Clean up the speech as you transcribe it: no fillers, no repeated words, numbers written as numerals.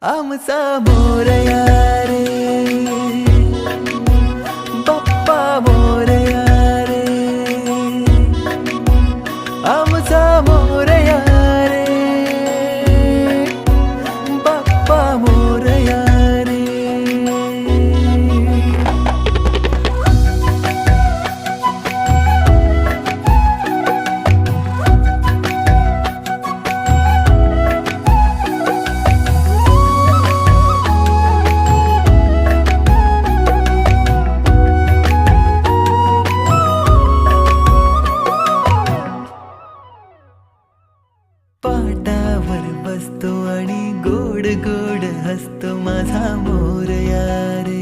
आमचा मोरया रे, बाप्पा मोरया रे, आमचा मोरया रे, बाप्पा मोरया रे. पाटावर बसतो आणि गोड गोड हसतो माझा मोरया रे.